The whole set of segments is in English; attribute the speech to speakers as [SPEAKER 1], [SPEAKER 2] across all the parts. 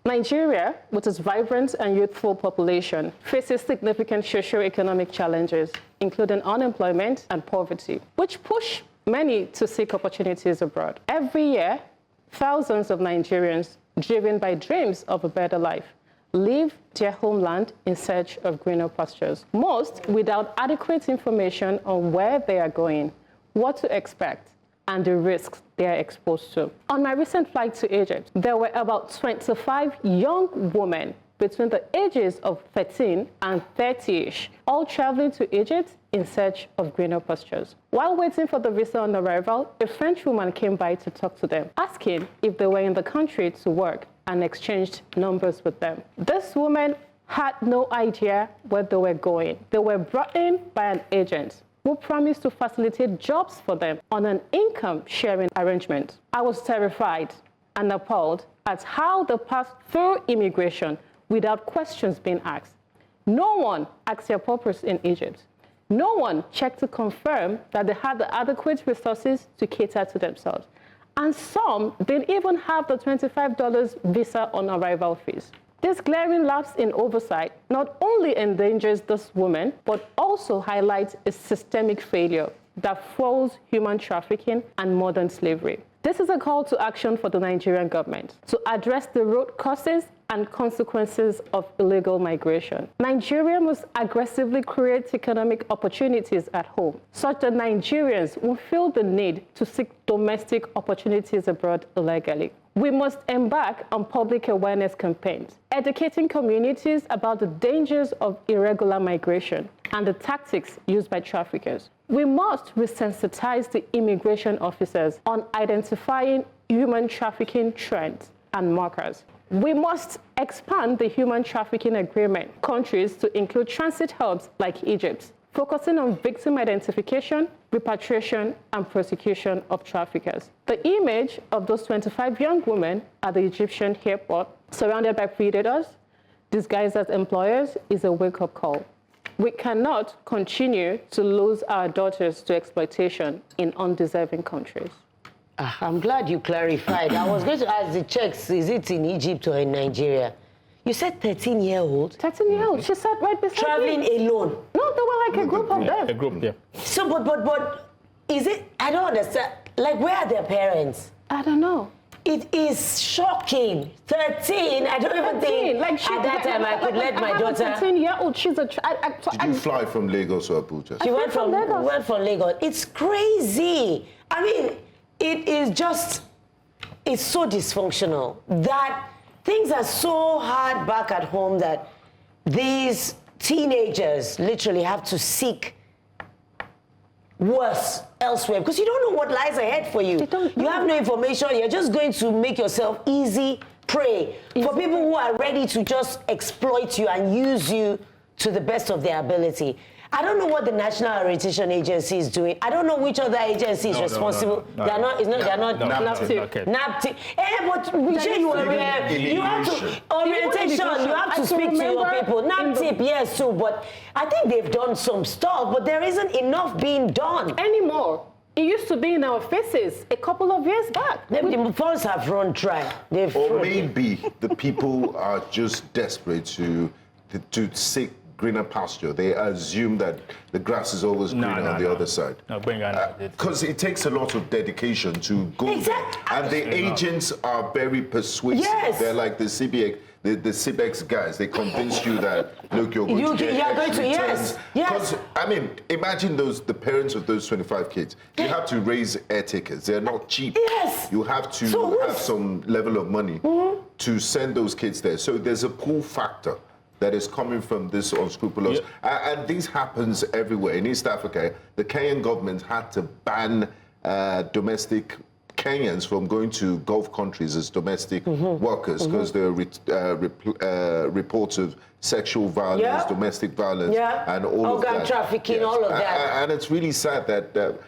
[SPEAKER 1] Nigeria, with its vibrant and youthful population, faces significant socio-economic challenges, including unemployment and poverty, which push many to seek opportunities abroad. Every year, thousands of Nigerians, driven by dreams of a better life, leave their homeland in search of greener pastures, most without adequate information on where they are going, what to expect, and the risks they are exposed to. On my recent flight to Egypt, there were about 25 young women between the ages of 13 and 30-ish, all traveling to Egypt in search of greener pastures. While waiting for the visa on arrival, a French woman came by to talk to them, asking if they were in the country to work, and exchanged numbers with them. This woman had no idea where they were going. They were brought in by an agent who promised to facilitate jobs for them on an income-sharing arrangement. I was terrified and appalled at how they passed through immigration without questions being asked. No one asked their purpose in Egypt. No one checked to confirm that they had the adequate resources to cater to themselves. And some didn't even have the $25 visa on arrival fees. This glaring lapse in oversight not only endangers this woman, but also highlights a systemic failure that fuels human trafficking and modern slavery. This is a call to action for the Nigerian government to address the root causes and consequences of illegal migration. Nigeria must aggressively create economic opportunities at home, such that Nigerians will feel the need to seek domestic opportunities abroad illegally. We must embark on public awareness campaigns, educating communities about the dangers of irregular migration and the tactics used by traffickers. We must resensitize the immigration officers on identifying human trafficking trends and markers. We must expand the human trafficking agreement countries to include transit hubs like Egypt, focusing on victim identification, repatriation, and prosecution of traffickers. The image of those 25 young women at the Egyptian airport, surrounded by predators, disguised as employers, is a wake-up call. We cannot continue to lose our daughters to exploitation in undeserving countries.
[SPEAKER 2] I'm glad you clarified. I was going to ask the checks, is it in Egypt or in Nigeria? You said 13-year-old?
[SPEAKER 1] 13-year-old. She sat right beside
[SPEAKER 2] Traveling
[SPEAKER 1] me.
[SPEAKER 2] alone?
[SPEAKER 1] No, they were like a group of them.
[SPEAKER 3] A group, yeah.
[SPEAKER 2] So, but, is it, I don't understand. Like, where are their parents?
[SPEAKER 1] I don't know.
[SPEAKER 2] It is shocking. 13, I don't even think
[SPEAKER 1] like she,
[SPEAKER 2] at that time I could let my daughter.
[SPEAKER 1] 13-year-old, she's a...
[SPEAKER 4] Did you fly from Lagos or Abuja?
[SPEAKER 2] She went from Lagos. It's crazy. I mean, it is just, it's so dysfunctional that things are so hard back at home that these teenagers literally have to seek worse elsewhere because you don't know what lies ahead for you. You have no information. You're just going to make yourself easy prey for people who are ready to just exploit you and use you to the best of their ability. I don't know what the National Orientation Agency is doing. I don't know which other agency is responsible. They're not. NAPTIP. NAPTIP. But we say you have to orientation. You have to speak to your people. NAPTIP, yes, too. But I think they've done some stuff, but there isn't enough being done
[SPEAKER 1] anymore. It used to be in our faces a couple of years back.
[SPEAKER 2] The funds have run dry.
[SPEAKER 4] Or maybe the people are just desperate to seek greener pasture. They assume that the grass is always greener on the other side.
[SPEAKER 3] No, bring on
[SPEAKER 4] because it takes a lot of dedication to go there. And the agents are very persuasive.
[SPEAKER 2] Yes.
[SPEAKER 4] They're like the CBEX guys. They convince you that, look, you're going to get
[SPEAKER 2] yes.
[SPEAKER 4] Because, I mean, imagine the parents of those 25 kids. You have to raise air tickets. They're not cheap.
[SPEAKER 2] Yes.
[SPEAKER 4] You have to have some level of money to send those kids there. So there's a pull factor that is coming from this unscrupulous. And this happens everywhere. In East Africa, the Kenyan government had to ban domestic Kenyans from going to Gulf countries as domestic workers because there are reports of sexual violence, domestic violence, and all of that.
[SPEAKER 2] Organ trafficking, all of that.
[SPEAKER 4] And it's really sad that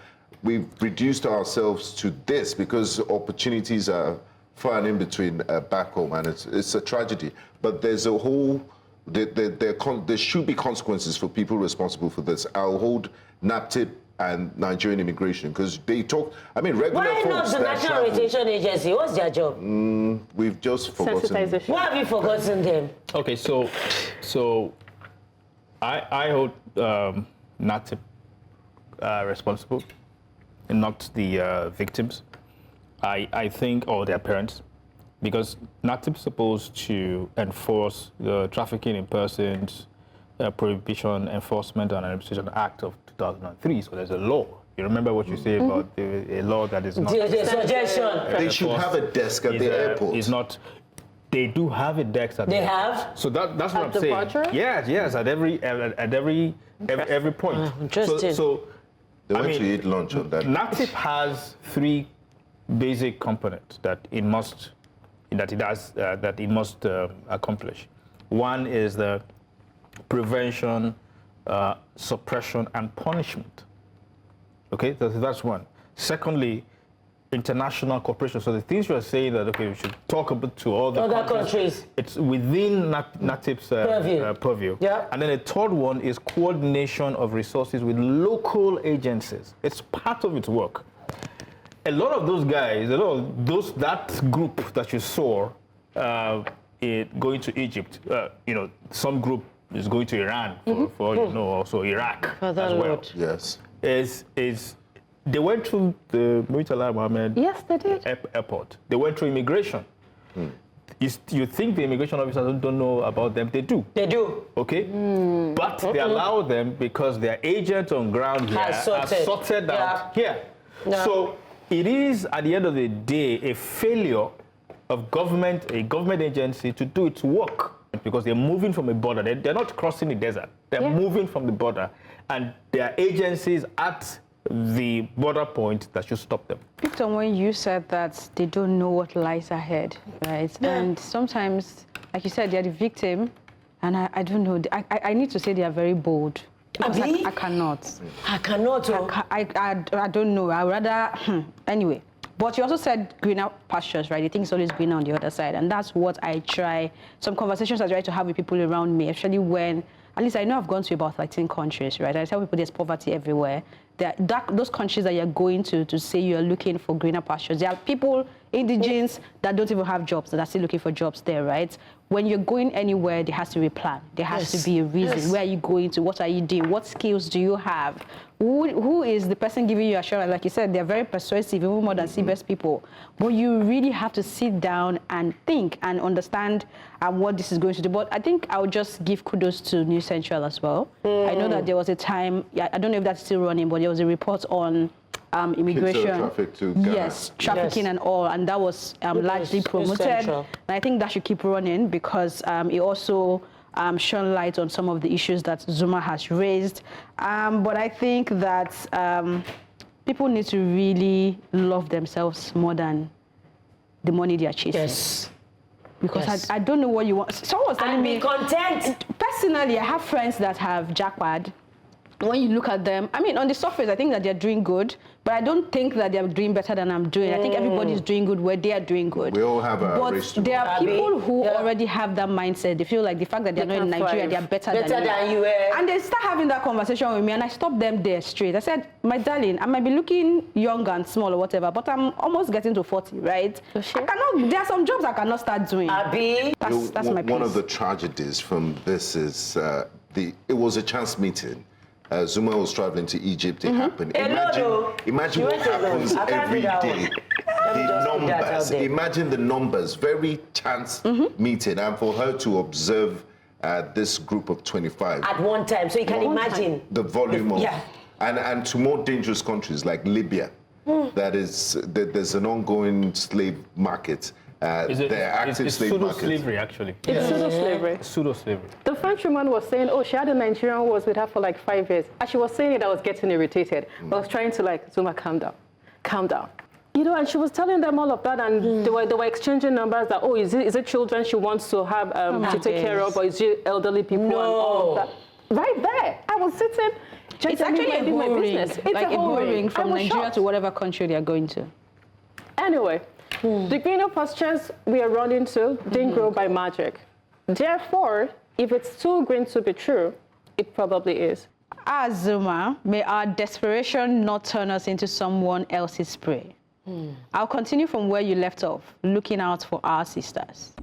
[SPEAKER 4] we've reduced ourselves to this because opportunities are far and in between back home, and it's a tragedy. But there's a whole... There should be consequences for people responsible for this. I'll hold NAPTIP and Nigerian immigration? Because they talk, I mean, regular
[SPEAKER 2] Why
[SPEAKER 4] folks
[SPEAKER 2] not the
[SPEAKER 4] that
[SPEAKER 2] National
[SPEAKER 4] travel,
[SPEAKER 2] Rotation Agency? What's their job?
[SPEAKER 4] we've just forgotten.
[SPEAKER 1] Sensitization.
[SPEAKER 2] Why have you forgotten them?
[SPEAKER 3] Okay, so I hold NATIP responsible, and not the victims. I think, or their parents, because NATIP is supposed to enforce the Trafficking in Persons Prohibition, Enforcement and Administration Act of 2003. So there's a law. You remember what you say about a law that is not...
[SPEAKER 2] The suggestion.
[SPEAKER 4] They should have a desk at the airport.
[SPEAKER 3] It's not... They do have a desk at
[SPEAKER 2] They
[SPEAKER 3] the
[SPEAKER 2] have?
[SPEAKER 3] So that's what I'm
[SPEAKER 1] the
[SPEAKER 3] saying.
[SPEAKER 1] departure?
[SPEAKER 3] Yes, at every point.
[SPEAKER 2] Interesting.
[SPEAKER 3] So
[SPEAKER 4] They went
[SPEAKER 3] I mean,
[SPEAKER 4] to eat lunch on that.
[SPEAKER 3] NATIP has three basic components that it must accomplish. One is the prevention, suppression, and punishment. Okay, that's one. Secondly, international cooperation. So the things you are saying that, okay, we should talk about to all the
[SPEAKER 2] Other countries.
[SPEAKER 3] It's within NATIP's purview.
[SPEAKER 2] Yeah.
[SPEAKER 3] And then the third one is coordination of resources with local agencies. It's part of its work. A lot of those guys, that group that you saw going to Egypt, some group is going to Iran for also Iraq as well.
[SPEAKER 2] Lord.
[SPEAKER 4] Yes.
[SPEAKER 3] They went through the Murtala Mohammed
[SPEAKER 1] Yes, they did.
[SPEAKER 3] airport. They went through immigration. You think the immigration officers don't know about them? They do.
[SPEAKER 2] They do.
[SPEAKER 3] Okay? But they allow them because their agents on ground here are sorted out here.
[SPEAKER 2] Yeah.
[SPEAKER 3] So it is, at the end of the day, a failure of a government agency to do its work because they're moving from a border. They're not crossing the desert. They're moving from the border. And there are agencies at the border point that should stop them.
[SPEAKER 5] Victor, when you said that they don't know what lies ahead, right?
[SPEAKER 2] Yeah.
[SPEAKER 5] And sometimes, like you said, they're the victim, and I don't know. I need to say they are very bold. Because I cannot.
[SPEAKER 2] I cannot.
[SPEAKER 5] I don't know. I would rather, anyway. But you also said greener pastures, right? You think it's always greener on the other side. And that's what I try, some conversations I try to have with people around me, especially when, at least I know I've gone to about 13 countries, right? I tell people there's poverty everywhere. Those countries that you're going to say you're looking for greener pastures, there are people, indigenes, that don't even have jobs, that are still looking for jobs there, right? When you're going anywhere, there has to be a plan. There has to be a reason. Yes. Where are you going to? What are you doing? What skills do you have? Who is the person giving you assurance? Like you said, they're very persuasive, even more than CBS people. But you really have to sit down and think and understand what this is going to do. But I think I would just give kudos to New Central as well. I know that there was a time, I don't know if that's still running, but there was a report on immigration. Yes, trafficking and all, and that was largely promoted. And I think that should keep running because it also shone light on some of the issues that Zuma has raised. But I think that people need to really love themselves more than the money they are chasing.
[SPEAKER 2] Yes.
[SPEAKER 5] Because I don't know what you want. Someone was telling me.
[SPEAKER 2] Be content.
[SPEAKER 5] Personally, I have friends that have jackpot. When you look at them, I mean, on the surface, I think that they're doing good, but I don't think that they're doing better than I'm doing. I think everybody's doing good where they are doing good.
[SPEAKER 4] We all have a race to
[SPEAKER 5] there are people who already have that mindset. They feel like the fact that they're not in Nigeria, they're better than you. And they start having that conversation with me, and I stop them there straight. I said, my darling, I might be looking young and small or whatever, but I'm almost getting to 40, right? Sure. There are some jobs I cannot start doing. That's my piece.
[SPEAKER 4] One of the tragedies from this is it was a chance meeting. Zuma was traveling to Egypt. It happened. Imagine what happens every day. The numbers. Imagine the numbers. Very chance meeting, and for her to observe this group of 25
[SPEAKER 2] at one time. So you can imagine
[SPEAKER 4] the volume of and to more dangerous countries like Libya. There's an ongoing slave market.
[SPEAKER 3] It's pseudo-slavery, actually.
[SPEAKER 1] It's pseudo-slavery.
[SPEAKER 3] Pseudo-slavery.
[SPEAKER 1] The French woman was saying, she had a Nigerian who was with her for like 5 years. As she was saying it, I was getting irritated. I was trying to Zuma, calm down. Calm down. And she was telling them all of that, and they were exchanging numbers that, is it children she wants to have to take care of, or is it elderly people and all of that? Right there. I was sitting.
[SPEAKER 5] It's actually a borrowing from Nigeria to whatever country they are going to.
[SPEAKER 1] Anyway. The greener pastures we are running to didn't grow by magic. Therefore, if it's too green to be true, it probably is.
[SPEAKER 5] Azuma, may our desperation not turn us into someone else's prey. I'll continue from where you left off, looking out for our sisters.